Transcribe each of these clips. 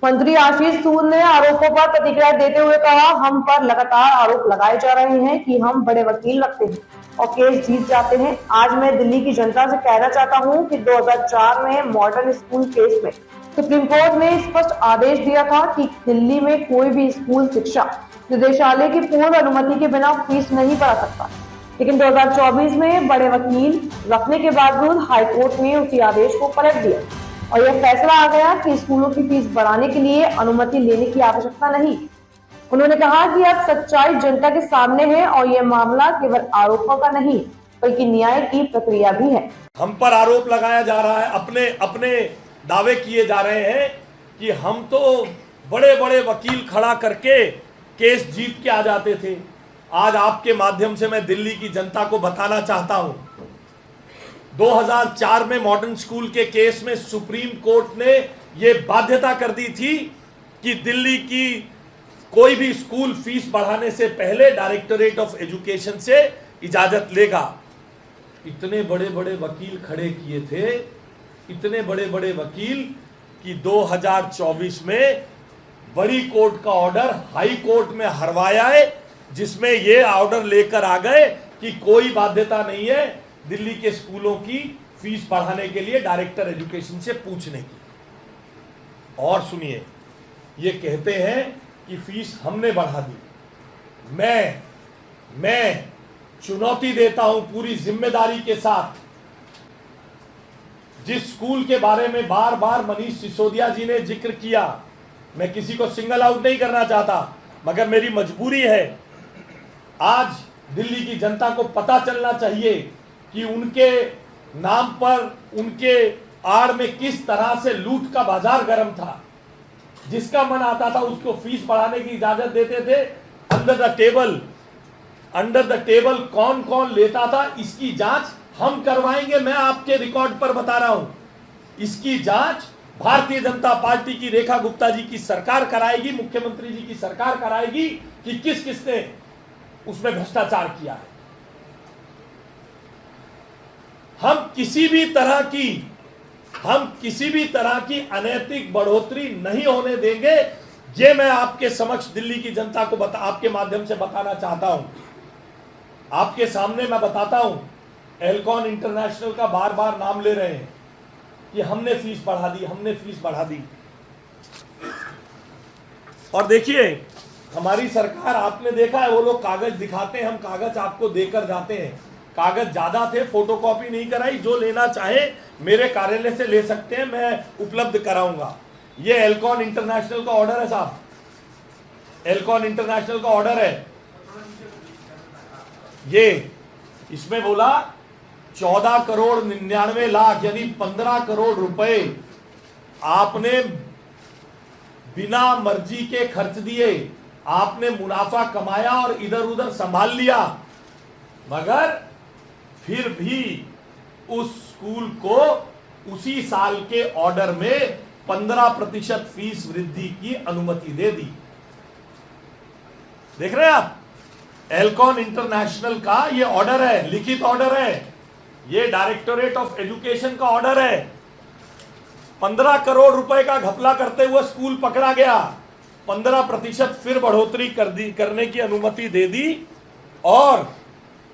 मंत्री आशीष सूद ने आरोपों पर प्रतिक्रिया देते हुए कहा, हम पर लगातार आरोप लगाए जा रहे हैं कि हम बड़े वकील रखते हैं और केस जीत जाते हैं। आज मैं दिल्ली की जनता से कहना चाहता हूं कि 2004 में मॉडर्न स्कूल केस में सुप्रीम कोर्ट ने स्पष्ट आदेश दिया था कि दिल्ली में कोई भी स्कूल शिक्षा निदेशालय की पूर्ण अनुमति के बिना फीस नहीं बढ़ा सकता। लेकिन 2024 में बड़े वकील रखने के बावजूद हाईकोर्ट ने उसी आदेश को पलट दिया और यह फैसला आ गया कि स्कूलों की फीस बढ़ाने के लिए अनुमति लेने की आवश्यकता नहीं। उन्होंने कहा कि अब सच्चाई जनता के सामने है और यह मामला केवल आरोपों का नहीं बल्कि न्याय की प्रक्रिया भी है। हम पर आरोप लगाया जा रहा है, अपने अपने दावे किए जा रहे हैं कि हम तो बड़े बड़े वकील खड़ा करके केस जीत के आ जाते थे। आज आपके माध्यम से मैं दिल्ली की जनता को बताना चाहता हूं, 2004 में मॉडर्न स्कूल के केस में सुप्रीम कोर्ट ने यह बाध्यता कर दी थी कि दिल्ली की कोई भी स्कूल फीस बढ़ाने से पहले डायरेक्टरेट ऑफ एजुकेशन से इजाजत लेगा। इतने बड़े बड़े वकील खड़े किए थे, इतने बड़े बड़े वकील कि 2024 में बड़ी कोर्ट का ऑर्डर हाई कोर्ट में हरवाया है, जिसमें यह ऑर्डर लेकर आ गए कि कोई बाध्यता नहीं है दिल्ली के स्कूलों की फीस बढ़ाने के लिए डायरेक्टर एजुकेशन से पूछने की। और सुनिए, ये कहते हैं कि फीस हमने बढ़ा दी। मैं चुनौती देता हूं पूरी जिम्मेदारी के साथ, जिस स्कूल के बारे में बार बार मनीष सिसोदिया जी ने जिक्र किया, मैं किसी को सिंगल आउट नहीं करना चाहता, मगर मेरी मजबूरी है। आज दिल्ली की जनता को पता चलना चाहिए कि उनके नाम पर, उनके आड़ में किस तरह से लूट का बाजार गर्म था। जिसका मन आता था उसको फीस बढ़ाने की इजाजत देते थे। अंडर द टेबल कौन कौन लेता था, इसकी जांच हम करवाएंगे। मैं आपके रिकॉर्ड पर बता रहा हूं, इसकी जांच भारतीय जनता पार्टी की रेखा गुप्ता जी की सरकार कराएगी, मुख्यमंत्री जी की सरकार कराएगी कि किस किसने उसमें भ्रष्टाचार किया है। हम किसी भी तरह की अनैतिक बढ़ोतरी नहीं होने देंगे। ये मैं आपके समक्ष दिल्ली की जनता को आपके माध्यम से बताना चाहता हूं। आपके सामने मैं बताता हूं, एल्कॉन इंटरनेशनल का बार बार नाम ले रहे हैं कि हमने फीस बढ़ा दी, हमने फीस बढ़ा दी। और देखिए, हमारी सरकार, आपने देखा है, वो लोग कागज दिखाते हैं, हम कागज आपको देकर जाते हैं। कागज ज्यादा थे, फोटोकॉपी नहीं कराई। जो लेना चाहे मेरे कार्यालय से ले सकते हैं, मैं उपलब्ध कराऊंगा। ये एल्कॉन इंटरनेशनल का ऑर्डर है साहब, एल्कॉन इंटरनेशनल का ऑर्डर है। ये इसमें बोला 14 करोड़ 99 लाख यानी 15 करोड़ रुपए आपने बिना मर्जी के खर्च दिए, आपने मुनाफा कमाया और इधर उधर संभाल लिया, मगर फिर भी उस स्कूल को उसी साल के ऑर्डर में 15% फीस वृद्धि की अनुमति दे दी। देख रहे हैं आप, एल्कॉन इंटरनेशनल का ये ऑर्डर है, लिखित ऑर्डर है, ये डायरेक्टोरेट ऑफ एजुकेशन का ऑर्डर है। 15 करोड़ रुपए का घपला करते हुए स्कूल पकड़ा गया, 15% फिर बढ़ोतरी करने की अनुमति दे दी। और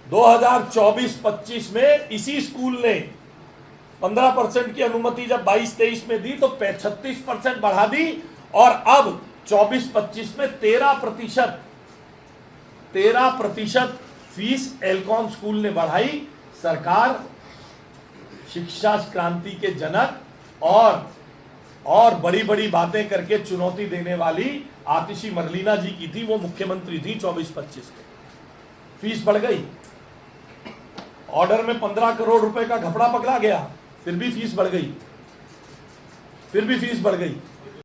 2024-25 में इसी स्कूल ने 15% की अनुमति जब 22-23 में दी तो 36% बढ़ा दी, और अब 24-25 में 13% फीस एल्कॉन स्कूल ने बढ़ाई। सरकार शिक्षा क्रांति के जनक और बड़ी बड़ी बातें करके चुनौती देने वाली आतिशी मरलीना जी की थी, वो मुख्यमंत्री थी 24-25 में। फीस बढ़ गई, ऑर्डर में 15 करोड़ रुपए का घपला पकड़ा गया, फिर भी फीस बढ़ गई, फिर भी फीस बढ़ गई।